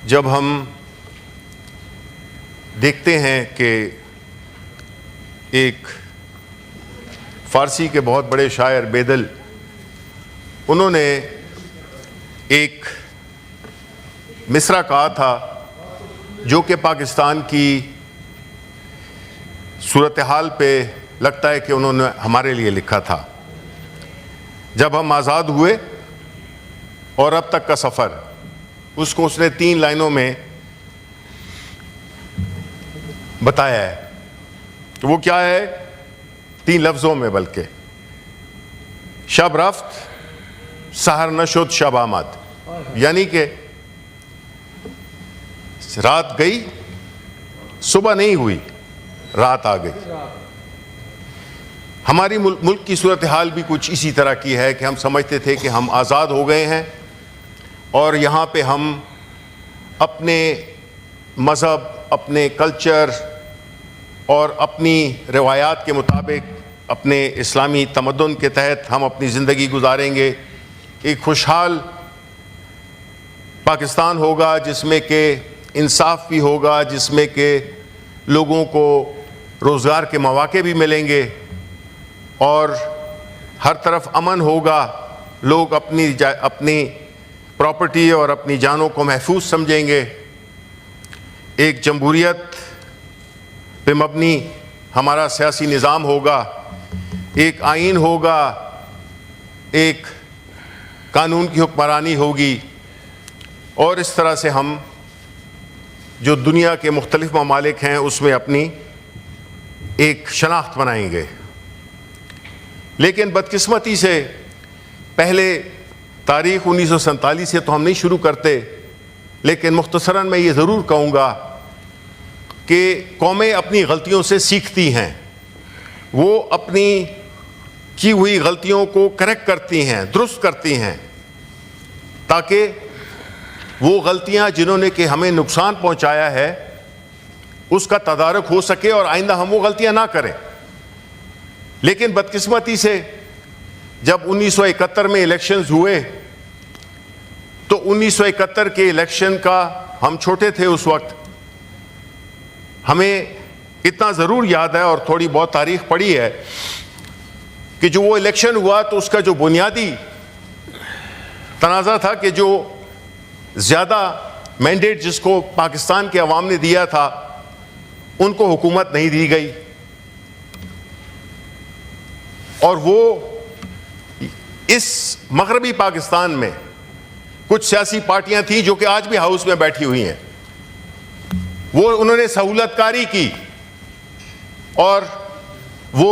जब हम देखते हैं कि एक फ़ारसी के बहुत बड़े शायर बेदल, उन्होंने एक मिसरा कहा था जो कि पाकिस्तान की सूरत हाल पे लगता है कि उन्होंने हमारे लिए लिखा था। जब हम आज़ाद हुए और अब तक का सफ़र, उसको उसने 3 लाइनों में बताया है। तो वो क्या है? 3 लफ्ज़ों में बल्कि, शब रफ्त सहर नशुद शब आमद, यानी कि रात गई सुबह नहीं हुई, रात आ गई। हमारी मुल्क की सूरत हाल भी कुछ इसी तरह की है कि हम समझते थे कि हम आज़ाद हो गए हैं और यहाँ पे हम अपने मज़हब, अपने कल्चर और अपनी रवायात के मुताबिक अपने इस्लामी तमद्दुन के तहत हम अपनी ज़िंदगी गुजारेंगे। एक खुशहाल पाकिस्तान होगा जिसमें कि इंसाफ भी होगा, जिसमें कि लोगों को रोज़गार के मौके भी मिलेंगे और हर तरफ अमन होगा। लोग अपनी प्रॉपर्टी और अपनी जानों को महफूज समझेंगे। एक जमहूरियत पे मबनी हमारा सियासी निज़ाम होगा, एक आइन होगा, एक कानून की हुक्मरानी होगी और इस तरह से हम जो दुनिया के मुख्तलिफ ममालिक हैं उसमें अपनी एक शनाख्त बनाएंगे। लेकिन बदकिस्मती से पहले तारीख़ 1947 से तो हम नहीं शुरू करते, लेकिन मुख्तसरन मैं ये ज़रूर कहूँगा कि कौमें अपनी गलतियों से सीखती हैं। वो अपनी की हुई गलतियों को करेक्ट करती हैं, दुरुस्त करती हैं, ताकि वो गलतियाँ जिन्होंने कि हमें नुकसान पहुँचाया है उसका तदारुक हो सके और आइंदा हम वो गलतियाँ ना करें। लेकिन बदकिस्मती से जब 1971 में इलेक्शंस हुए तो 1971 के इलेक्शन का, हम छोटे थे उस वक्त, हमें इतना ज़रूर याद है और थोड़ी बहुत तारीख़ पढ़ी है कि जो वो इलेक्शन हुआ तो उसका जो बुनियादी तनाज़ा था कि जो ज़्यादा मैंडेट जिसको पाकिस्तान के अवाम ने दिया था उनको हुकूमत नहीं दी गई और वो इस मगरबी पाकिस्तान में कुछ सियासी पार्टियां थीं जो कि आज भी हाउस में बैठी हुई हैं। वो उन्होंने सहूलतकारी की और वो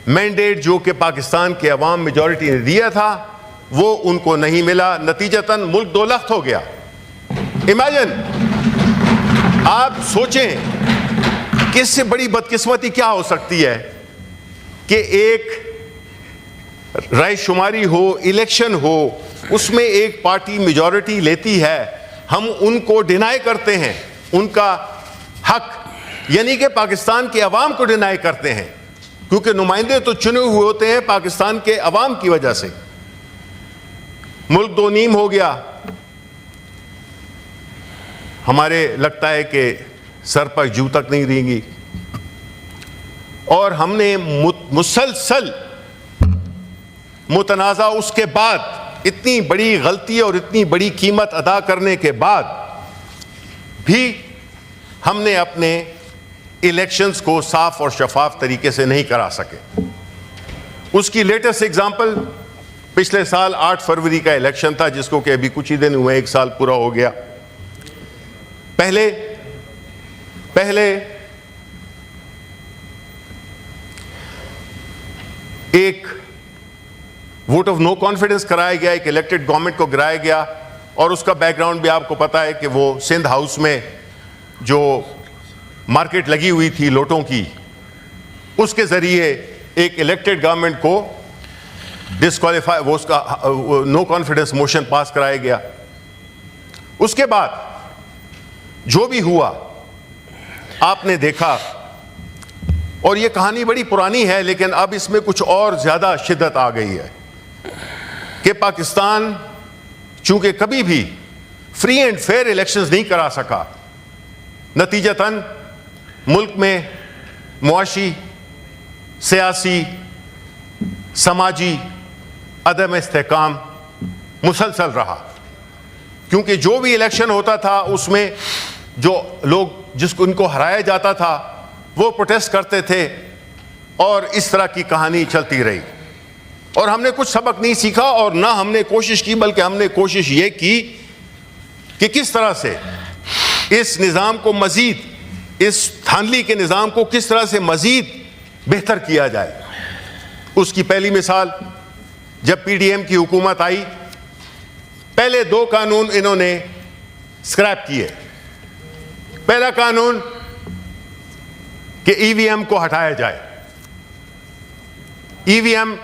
मैंडेट जो कि पाकिस्तान के अवाम मेजॉरिटी ने दिया था वो उनको नहीं मिला। नतीजतन मुल्क 2 लख्त हो गया। इमेजिन, आप सोचें कि इससे बड़ी बदकिस्मती क्या हो सकती है कि एक राय शुमारी हो, इलेक्शन हो, उसमें एक पार्टी मेजॉरिटी लेती है, हम उनको डिनाई करते हैं उनका हक, यानी कि पाकिस्तान के अवाम को डिनाई करते हैं, क्योंकि नुमाइंदे तो चुने हुए होते हैं पाकिस्तान के अवाम की वजह से। मुल्क 2 नीम हो गया। हमारे लगता है कि सर पर जू तक नहीं रहेंगी और हमने मुसलसल मुतनाज़ा उसके बाद इतनी बड़ी गलती और इतनी बड़ी कीमत अदा करने के बाद भी हमने अपने इलेक्शंस को साफ और शफाफ तरीके से नहीं करा सके। उसकी लेटेस्ट एग्जांपल पिछले साल 8 फरवरी का इलेक्शन था, जिसको कि अभी कुछ ही दिन हुए 1 साल पूरा हो गया। पहले एक वोट ऑफ नो कॉन्फिडेंस कराया गया, एक इलेक्टेड गवर्नमेंट को गिराया गया और उसका बैकग्राउंड भी आपको पता है कि वो सिंध हाउस में जो मार्केट लगी हुई थी लोटों की, उसके ज़रिए एक इलेक्टेड गवर्नमेंट को डिस्क्वालीफाई, वो उसका नो कॉन्फिडेंस मोशन पास कराया गया। उसके बाद जो भी हुआ आपने देखा, और ये कहानी बड़ी पुरानी है लेकिन अब इसमें कुछ और ज़्यादा शिद्दत आ गई है कि पाकिस्तान चूँकि कभी भी फ्री एंड फेयर इलेक्शंस नहीं करा सका। नतीजतन मुल्क में मुआशी, सियासी, समाजी अदम इस्तेहकाम मुसलसल रहा, क्योंकि जो भी इलेक्शन होता था उसमें जो लोग जिसको इनको हराया जाता था वो प्रोटेस्ट करते थे और इस तरह की कहानी चलती रही। और हमने कुछ सबक नहीं सीखा और ना हमने कोशिश की, बल्कि हमने कोशिश ये की कि किस तरह से इस निज़ाम को मज़ीद, इस धांधली के निज़ाम को किस तरह से मज़ीद बेहतर किया जाए। उसकी पहली मिसाल, जब पीडीएम की हुकूमत आई, पहले 2 कानून इन्होंने स्क्रैप किए। पहला कानून कि ईवीएम को हटाया जाए। ईवीएम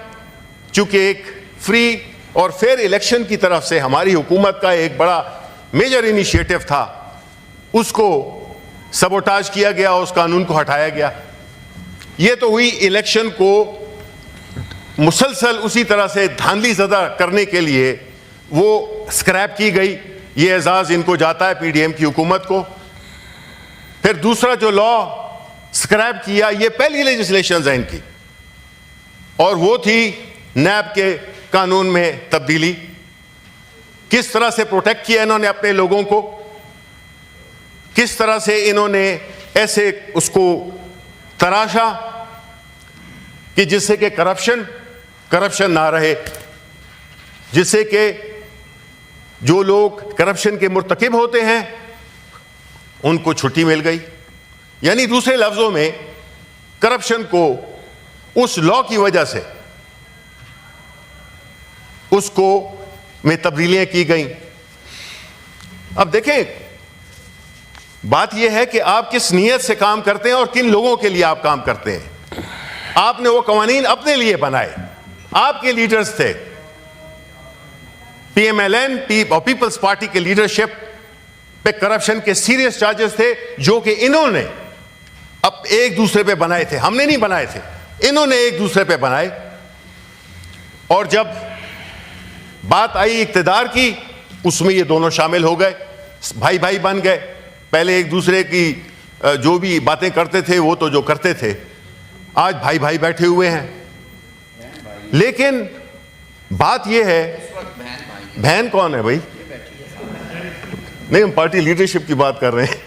चूंकि एक फ्री और फेयर इलेक्शन की तरफ से हमारी हुकूमत का एक बड़ा मेजर इनिशिएटिव था, उसको सबोटाज किया गया, उस कानून को हटाया गया। यह तो हुई इलेक्शन को मुसलसल उसी तरह से धांधली ज़दा करने के लिए वो स्क्रैप की गई। ये एजाज़ इनको जाता है पीडीएम की हुकूमत को। फिर दूसरा जो लॉ स्क्रैप किया, ये पहली लेजिस्लेशन है इनकी, और वो थी नैब के कानून में तब्दीली। किस तरह से प्रोटेक्ट किया इन्होंने अपने लोगों को, किस तरह से इन्होंने ऐसे उसको तराशा कि जिससे कि करप्शन ना रहे, जिससे कि जो लोग करप्शन के मुर्तकिब होते हैं उनको छुट्टी मिल गई। यानी दूसरे लफ्जों में करप्शन को उस लॉ की वजह से उसको में तब्दीलियां की गई। अब देखें, बात यह है कि आप किस नीयत से काम करते हैं और किन लोगों के लिए आप काम करते हैं। आपने वो कवानीन अपने लिए बनाए, आपके लीडर्स थे, पीएमएलएन और पीपल्स पार्टी के लीडरशिप पे करप्शन के सीरियस चार्जेस थे, जो कि इन्होंने अब एक दूसरे पे बनाए थे। हमने नहीं बनाए थे, इन्होंने एक दूसरे पे बनाए। और जब बात आई इक्तिदार की, उसमें ये दोनों शामिल हो गए, भाई भाई बन गए। पहले एक दूसरे की जो भी बातें करते थे वो तो जो करते थे, आज भाई भाई बैठे हुए हैं। लेकिन बात यह है, बहन कौन है भाई? नहीं, हम पार्टी लीडरशिप की बात कर रहे हैं।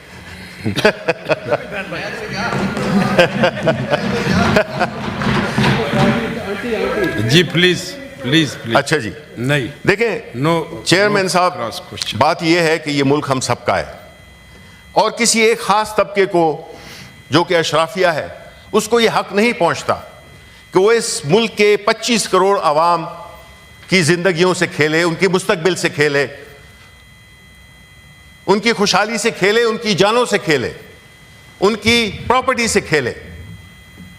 जी प्लीज प्लीज प्लीज। अच्छा जी, नहीं देखें नो चेयरमैन साहब, बात यह है कि ये मुल्क हम सबका है और किसी एक खास तबके को जो कि अशराफिया है उसको ये हक नहीं पहुंचता कि वो इस मुल्क के 25 करोड़ आवाम की जिंदगियों से खेले, उनकी मुस्तकबिल से खेले, उनकी खुशहाली से खेले, उनकी जानों से खेले, उनकी प्रॉपर्टी से खेले।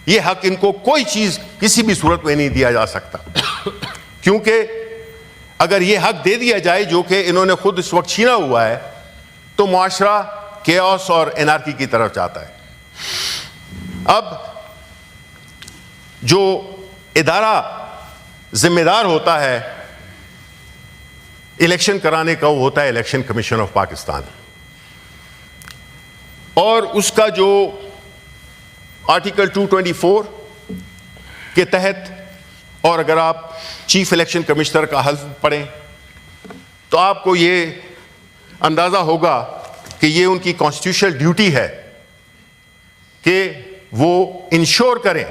ये हक इनको कोई चीज किसी भी सूरत में नहीं दिया जा सकता, क्योंकि अगर ये हक दे दिया जाए जो कि इन्होंने खुद इस वक्त छीना हुआ है, तो मुआशरा केओस और एनार्की की तरफ जाता है। अब जो इदारा जिम्मेदार होता है इलेक्शन कराने का, वो होता है इलेक्शन कमीशन ऑफ पाकिस्तान, और उसका जो आर्टिकल 224 के तहत, और अगर आप चीफ इलेक्शन कमिश्नर का हल्फ पढ़ें तो आपको ये अंदाज़ा होगा कि ये उनकी कॉन्स्टिट्यूशनल ड्यूटी है कि वो इंश्योर करें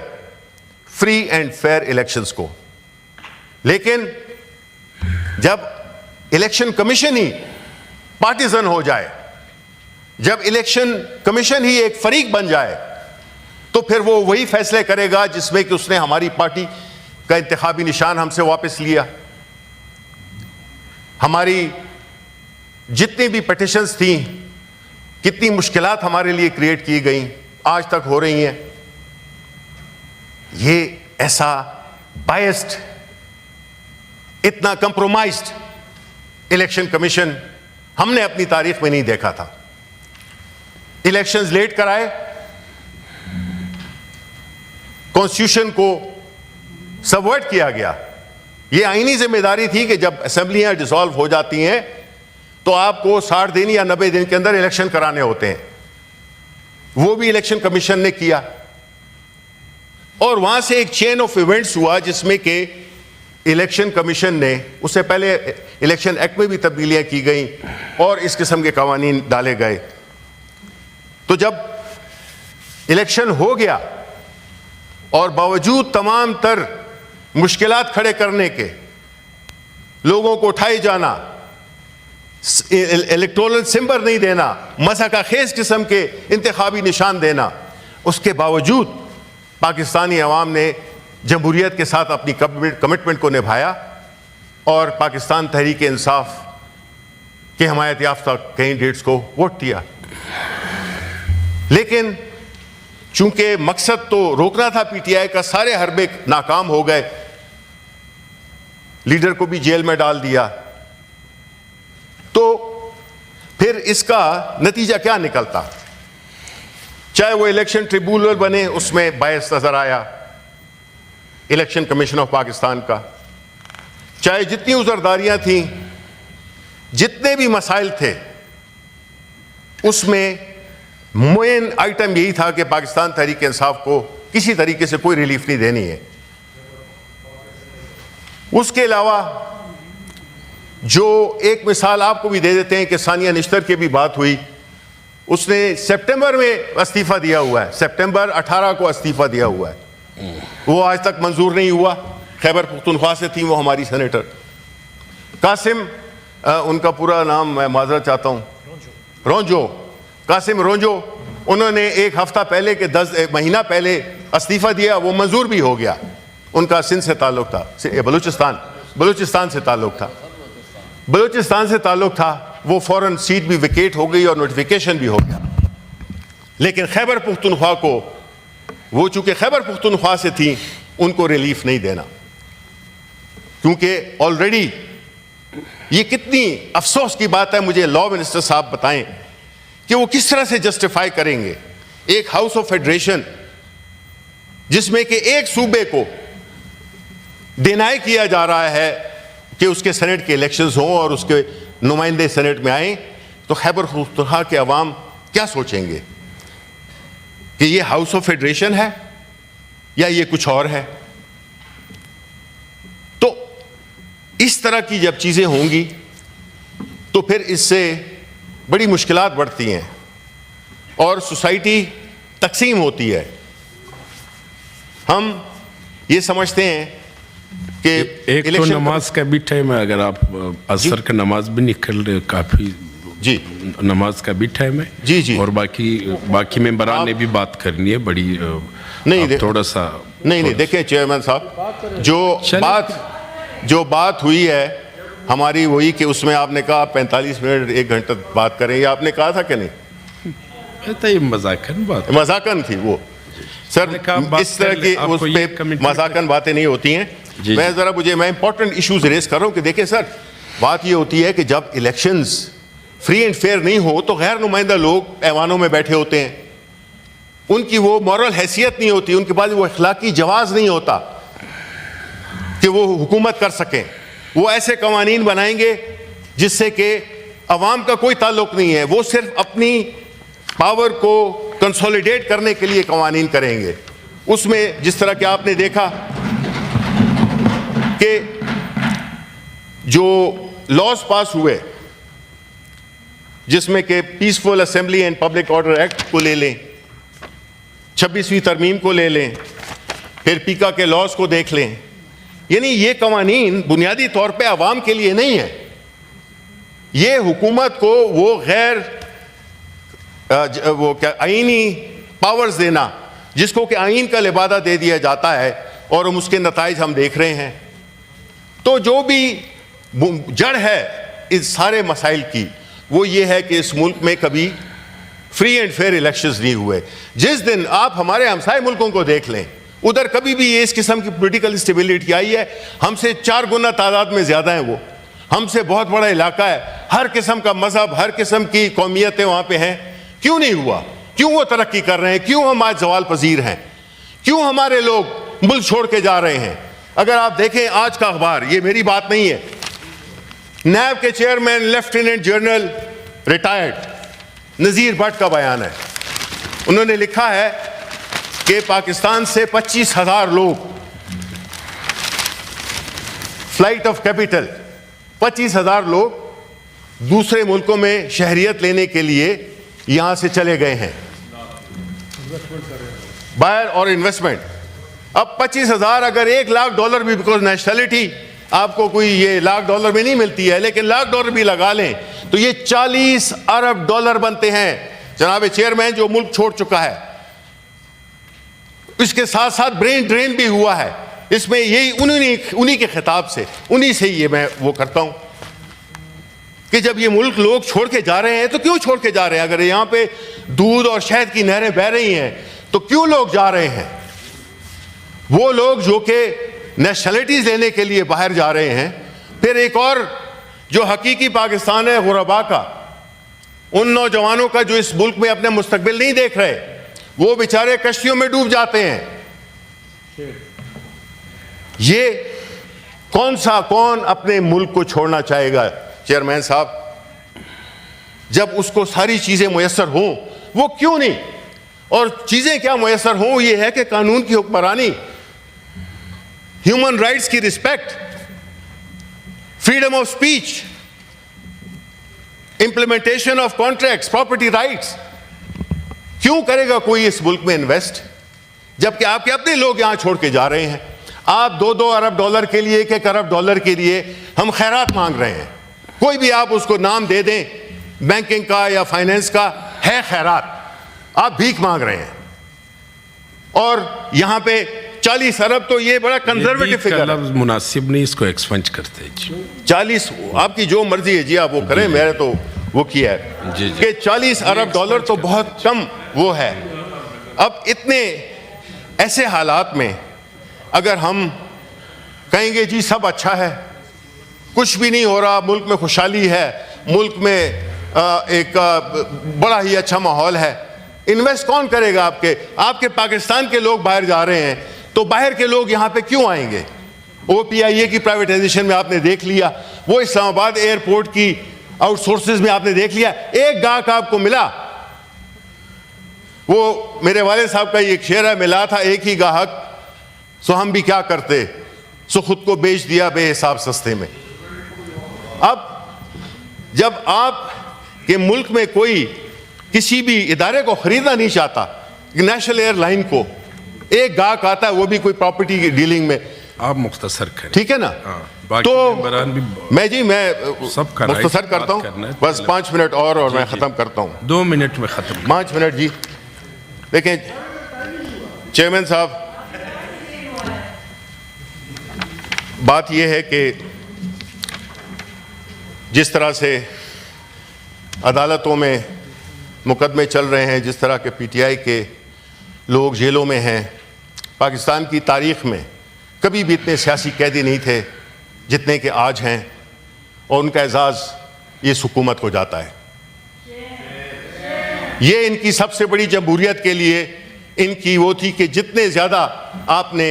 फ्री एंड फेयर इलेक्शंस को। लेकिन जब इलेक्शन कमीशन ही पार्टीजन हो जाए, जब इलेक्शन कमीशन ही एक फरीक बन जाए, तो फिर वो वही फैसले करेगा जिसमें कि उसने हमारी पार्टी का इंतखाबी निशान हमसे वापस लिया। हमारी जितनी भी पिटिशंस थी, कितनी मुश्किलात हमारे लिए क्रिएट की गई, आज तक हो रही हैं। ये ऐसा बायस्ड, इतना कंप्रोमाइज्ड इलेक्शन कमीशन हमने अपनी तारीख में नहीं देखा था। इलेक्शंस लेट कराए, कॉन्स्टिट्यूशन को सबवर्ट किया गया। यह आईनी जिम्मेदारी थी कि जब असेंबलियां डिसॉल्व हो जाती हैं तो आपको 60 दिन या 90 दिन के अंदर इलेक्शन कराने होते हैं। वो भी इलेक्शन कमीशन ने किया और वहां से एक चेन ऑफ इवेंट्स हुआ जिसमें कि इलेक्शन कमीशन ने, उससे पहले इलेक्शन एक्ट में भी तब्दीलियां की गई और इस किस्म के कवानीन डाले गए। तो जब इलेक्शन हो गया और बावजूद तमाम तर मुश्किलात खड़े करने के, लोगों को उठाए जाना, इलेक्टोरल सिंबल नहीं देना, मसका खेज किस्म के इंतखाबी निशान देना, उसके बावजूद पाकिस्तानी अवाम ने जमहूरियत के साथ अपनी कमिटमेंट को निभाया और पाकिस्तान तहरीक इंसाफ के हमायत याफ्ता कैंडिडेट्स को वोट दिया। लेकिन चूंकि मकसद तो रोकना था पीटीआई का, सारे हरबे नाकाम हो गए, लीडर को भी जेल में डाल दिया। तो फिर इसका नतीजा क्या निकलता? चाहे वो इलेक्शन ट्रिब्यूनल बने, उसमें बायस नजर आया इलेक्शन कमीशन ऑफ पाकिस्तान का, चाहे जितनी उजरदारियां थी, जितने भी मसाइल थे, उसमें मेन आइटम यही था कि पाकिस्तान तहरीक इंसाफ को किसी तरीके से कोई रिलीफ नहीं देनी है। उसके अलावा जो एक मिसाल आपको भी दे देते हैं कि सानिया निश्तर की भी बात हुई, उसने सितंबर में इस्तीफा दिया हुआ है, सितंबर 18 को इस्तीफा दिया हुआ है, वो आज तक मंजूर नहीं हुआ। खैबर पख्तूनख्वा से थी वो हमारी सेनेटर कासिम, उनका पूरा नाम मैं माजरत चाहता हूँ, रोंजो, कासिम रोंजो, उन्होंने एक हफ्ता पहले के 10 महीना पहले इस्तीफा दिया, वो मंजूर भी हो गया। उनका सिंध से ताल्लुक था, बलूचिस्तान से ताल्लुक था, बलूचिस्तान से ताल्लुक था, वो फौरन सीट भी विकेट हो गई और नोटिफिकेशन भी हो गया। लेकिन खैबर पख्तूनख्वा को, वो चूंकि खैबर पख्तूनख्वा से थी, उनको रिलीफ नहीं देना, क्योंकि ऑलरेडी ये कितनी अफसोस की बात है, मुझे लॉ मिनिस्टर साहब बताएं कि वो किस तरह से जस्टिफाई करेंगे एक हाउस ऑफ फेडरेशन जिसमें कि एक सूबे को डिनाई किया जा रहा है कि उसके सेनेट के इलेक्शंस हों और उसके नुमाइंदे सेनेट में आए, तो खैबर पख्तूनख्वा के अवाम क्या सोचेंगे कि ये हाउस ऑफ फेडरेशन है या ये कुछ और है? तो इस तरह की जब चीजें होंगी तो फिर इससे बड़ी मुश्किलात बढ़ती हैं और सोसाइटी तकसीम होती है। हम ये समझते हैं कि एक तो नमाज का भी टाइम है, अगर आप असर का नमाज भी निकल रहे, काफी जी नमाज का भी टाइम है जी जी, और बाकी मेंबरान ने भी बात करनी है बड़ी, नहीं थोड़ा सा नहीं देखें चेयरमैन साहब, जो बात हुई है हमारी वही कि उसमें आपने कहा 45 मिनट 1 घंटा बात करें, ये आपने कहा था कि नहीं? तो ये मजाकन थी वो सर, इस तरह की उस पे मजाकन बातें नहीं होती हैं। मैं इंपॉर्टेंट इश्यूज रेस कर रहा हूं कि देखिए सर, बात ये होती है कि जब इलेक्शंस फ्री एंड फेयर नहीं हो तो गैर नुमाइंदा लोग ऐवानों में बैठे होते हैं, उनकी वो मॉरल हैसियत नहीं होती, उनके पास वो अखलाकी जवाज नहीं होता कि वो हुकूमत कर सकें। वो ऐसे कवानीन बनाएंगे जिससे कि अवाम का कोई ताल्लुक नहीं है, वो सिर्फ अपनी पावर को कंसोलिडेट करने के लिए कवानीन करेंगे। उसमें जिस तरह के आपने देखा कि जो लॉज पास हुए जिसमें कि peaceful assembly and public order act को ले लें, 26वीं तरमीम को ले लें, फिर पीका के लॉज को देख लें, यानी ये कवानीन बुनियादी तौर पे अवाम के लिए नहीं है। ये हुकूमत को वो आईनी पावर्स देना जिसको कि आइन का लिबादा दे दिया जाता है और हम उसके नताइज हम देख रहे हैं। तो जो भी जड़ है इस सारे मसाइल की वो ये है कि इस मुल्क में कभी फ्री एंड फेयर इलेक्शंस नहीं हुए। जिस दिन आप हमारे हमसाए मुल्कों को देख लें, उधर कभी भी ये इस किस्म की पॉलिटिकल स्टेबिलिटी आई है, हमसे 4 गुना तादाद में ज्यादा है, वो हमसे बहुत बड़ा इलाका है, हर किस्म का मजहब, हर किस्म की कौमियतें वहां पे हैं। क्यों नहीं हुआ? क्यों वो तरक्की कर रहे हैं? क्यों हम आज जवाल पजीर हैं? क्यों हमारे लोग मुल्क छोड़ के जा रहे हैं? अगर आप देखें आज का अखबार, ये मेरी बात नहीं है, नैब के चेयरमैन लेफ्टिनेंट जनरल रिटायर्ड नजीर भट्ट का बयान है। उन्होंने लिखा है कि पाकिस्तान से 25,000 लोग, फ्लाइट ऑफ कैपिटल, 25,000 लोग दूसरे मुल्कों में शहरियत लेने के लिए यहां से चले गए हैं, बायर और इन्वेस्टमेंट। अब 25,000 अगर $1,00,000 भी, बिकॉज नेशनलिटी आपको कोई ये $1,00,000 में नहीं मिलती है, लेकिन $1,00,000 भी लगा लें तो ये $40 अरब बनते हैं जनाब चेयरमैन, जो मुल्क छोड़ चुका है। इसके साथ साथ ब्रेन ड्रेन भी हुआ है इसमें। यही उन्हीं के खिताब से, उन्हीं से ये मैं वो करता हूं कि जब ये मुल्क लोग छोड़ के जा रहे हैं तो क्यों छोड़ के जा रहे हैं? अगर यहां पे दूध और शहद की नहरें बह रही हैं तो क्यों लोग जा रहे हैं? वो लोग जो कि नेशनलिटीज लेने के लिए बाहर जा रहे हैं। फिर एक और जो हकीकी पाकिस्तान है गुरबा का, उन नौजवानों का जो इस मुल्क में अपने मुस्तकबिल नहीं देख रहे, वो बेचारे कश्तियों में डूब जाते हैं। ये कौन अपने मुल्क को छोड़ना चाहेगा चेयरमैन साहब? जब उसको सारी चीजें मुयस्सर हों, वो क्यों नहीं? और चीजें क्या मुयस्सर हों? ये है कि कानून की हुक्मरानी, ह्यूमन राइट्स की respect, freedom of speech, implementation of contracts, property rights. क्यों करेगा कोई इस मुल्क में इन्वेस्ट जबकि आपके अपने लोग यहां छोड़ के जा रहे हैं? आप $2-2 अरब के लिए, $1-1 अरब के लिए हम खैरात मांग रहे हैं। कोई भी आप उसको नाम दे दें, बैंकिंग का या फाइनेंस का, है खैरात। आप भीख मांग रहे हैं। और यहां पे 40 अरब तो ये बड़ा कंजर्वेटिव फिगर है, मुनासिब नहीं, इसको एक्सपेंड करते हैं जी। 40 आपकी जो मर्जी है जी, आप वो करें, मैंने तो वो किया है कि $40 अरब तो बहुत कम वो है। अब इतने ऐसे हालात में अगर हम कहेंगे जी सब अच्छा है, कुछ भी नहीं हो रहा, मुल्क में खुशहाली है, मुल्क में एक बड़ा ही अच्छा माहौल है, इन्वेस्ट कौन करेगा? आपके पाकिस्तान के लोग बाहर जा रहे हैं तो बाहर के लोग यहां पे क्यों आएंगे? OPIA की प्राइवेटाइजेशन में आपने देख लिया, वो इस्लामाबाद एयरपोर्ट की आउटसोर्सेज में आपने देख लिया, एक गाहक आपको मिला। वो मेरे वाले साहब का एक शेर है, मिला था एक ही गाहक सो हम भी क्या करते, सो खुद को बेच दिया बेहिसाब सस्ते में। अब जब आप के मुल्क में कोई किसी भी इदारे को खरीदना नहीं चाहता, नेशनल एयरलाइन को, एक गाहक आता है, वो भी कोई प्रॉपर्टी की डीलिंग में, आप मुख्तसर करें, ठीक है ना? तो मैं सबका मुख्तसर करता हूँ, बस 5 मिनट और मैं ख़त्म करता हूँ। 2 मिनट में ख़त्म। 5 मिनट जी। देखें चेयरमैन साहब, बात यह है कि जिस तरह से अदालतों में मुकदमे चल रहे हैं, जिस तरह के PTI के लोग जेलों में हैं, पाकिस्तान की तारीख़ में कभी भी इतने सियासी कैदी नहीं थे जितने के आज हैं, और उनका एजाज़ इस हुकूमत को जाता है। ये इनकी सबसे बड़ी जमहूरियत के लिए इनकी वो थी कि जितने ज़्यादा आपने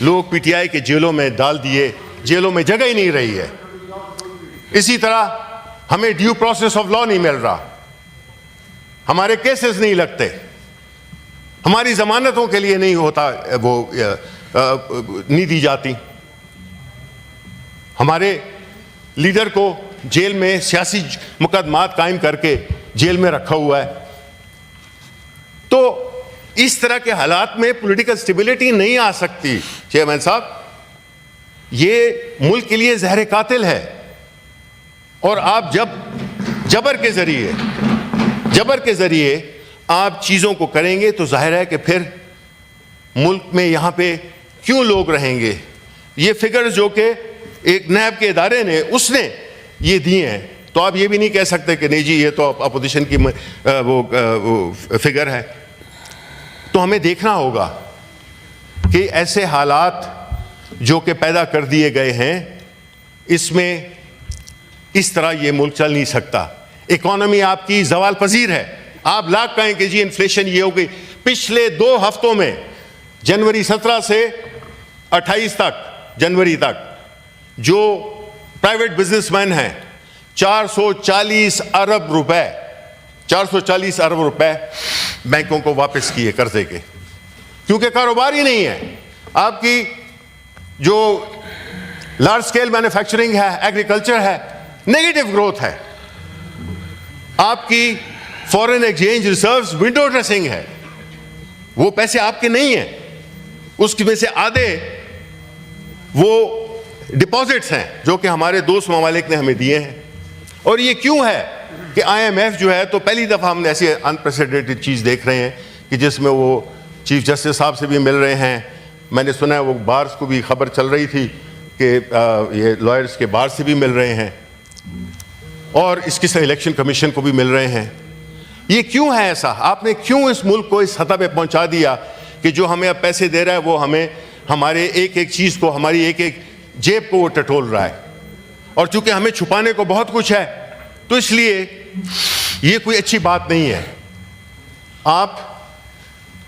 लोग PTI के जेलों में डाल दिए, जेलों में जगह ही नहीं रही है। इसी तरह हमें ड्यू प्रोसेस ऑफ लॉ नहीं मिल रहा, हमारे केसेस नहीं लगते, हमारी जमानतों के लिए नहीं होता, वो नहीं दी जाती। हमारे लीडर को जेल में सियासी मुकदमात कायम करके जेल में रखा हुआ है। तो इस तरह के हालात में पॉलिटिकल स्टेबिलिटी नहीं आ सकती चेयरमैन साहब। ये मुल्क के लिए जहर कातिल है। और आप जब जबर के जरिए आप चीज़ों को करेंगे तो जाहिर है कि फिर मुल्क में यहाँ पे क्यों लोग रहेंगे। ये फिगर्स जो कि एक नैब के इदारे ने उसने ये दिए हैं, तो आप ये भी नहीं कह सकते कि नहीं जी ये तो अपोजिशन की वो फिगर है। तो हमें देखना होगा कि ऐसे हालात जो कि पैदा कर दिए गए हैं, इसमें इस तरह ये मुल्क चल नहीं सकता। इकॉनमी आपकी ज़वाल पजीर है। आप लाख कहें कि जी इन्फ्लेशन ये हो गई। पिछले 2 हफ्तों में जनवरी 17 से 28 तक, जनवरी तक जो प्राइवेट बिजनेसमैन हैं, 440 अरब रुपए 440 अरब रुपए बैंकों को वापस किए कर्जे के, क्योंकि कारोबार ही नहीं है। आपकी जो लार्ज स्केल मैन्युफैक्चरिंग है, एग्रीकल्चर है, नेगेटिव ग्रोथ है। आपकी foreign exchange reserves window dressing है, वो पैसे आपके नहीं हैं, उसमें से आधे वो डिपॉजिट्स हैं जो कि हमारे दोस्त ममालिक ने हमें दिए हैं। और ये क्यों है कि IMF जो है, तो पहली दफ़ा हम ऐसी अनप्रेसिडेंटेड चीज़ देख रहे हैं कि जिसमें वो चीफ जस्टिस साहब से भी मिल रहे हैं। मैंने सुना है वो बार्स को भी खबर चल रही थी कि ये लॉयर्स के बार से भी मिल रहे हैं, और इसकी से इलेक्शन कमीशन को भी मिल रहे हैं। ये क्यों है ऐसा? आपने क्यों इस मुल्क को इस सतह पे पहुंचा दिया कि जो हमें अब पैसे दे रहा है वो हमें हमारे एक एक चीज़ को, हमारी एक एक जेब को वो टटोल रहा है। और चूंकि हमें छुपाने को बहुत कुछ है, तो इसलिए ये कोई अच्छी बात नहीं है। आप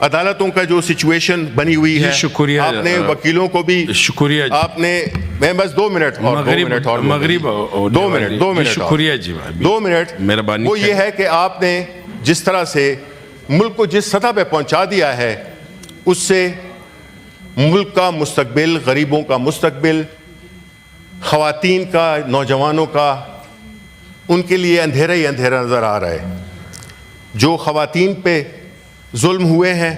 अदालतों का जो सिचुएशन बनी हुई है, शुक्रिया, आपने वकीलों को भी शुक्रिया, आपने, मैं बस 2 मिनट और 2 मिनट और 2 मिनट शुक्रिया जी, 2 मिनट मेहरबानी। वो ये है कि आपने जिस तरह से मुल्क को जिस सतह पे पहुंचा दिया है, उससे मुल्क का मुस्तकबिल, गरीबों का मुस्तकबिल, ख़वातीन का, नौजवानों का, उनके लिए अंधेरा ही अंधेरा नज़र आ रहा है। जो ख़वातीन पे जुल्म हुए हैं,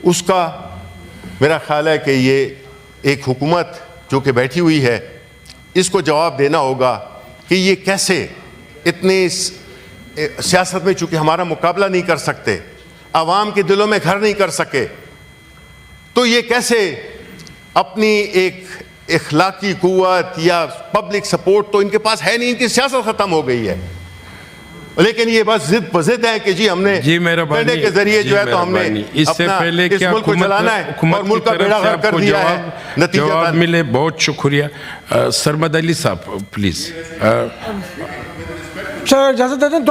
उसका मेरा ख्याल है कि ये एक हुकूमत जो कि बैठी हुई है, इसको जवाब देना होगा कि ये कैसे इतनी सियासत में, चूँकि हमारा मुकाबला नहीं कर सकते, आवाम के दिलों में घर नहीं कर सके, तो ये कैसे अपनी एक इखलाकी कुव्वत या पब्लिक सपोर्ट तो इनके पास है नहीं, इनकी सियासत ख़त्म हो गई है। लेकिन ये बस जिद पजिद है कि जी हमने मेहरबानी के जरिए जो है तो हमने इससे पहले इस मुल्क को चलाना है और मुल्क का बेड़ा गर्क कर दिया है। नतीजा जवाब मिले, बहुत शुक्रिया। सरमद अली साहब प्लीज। सर इजाजत दें।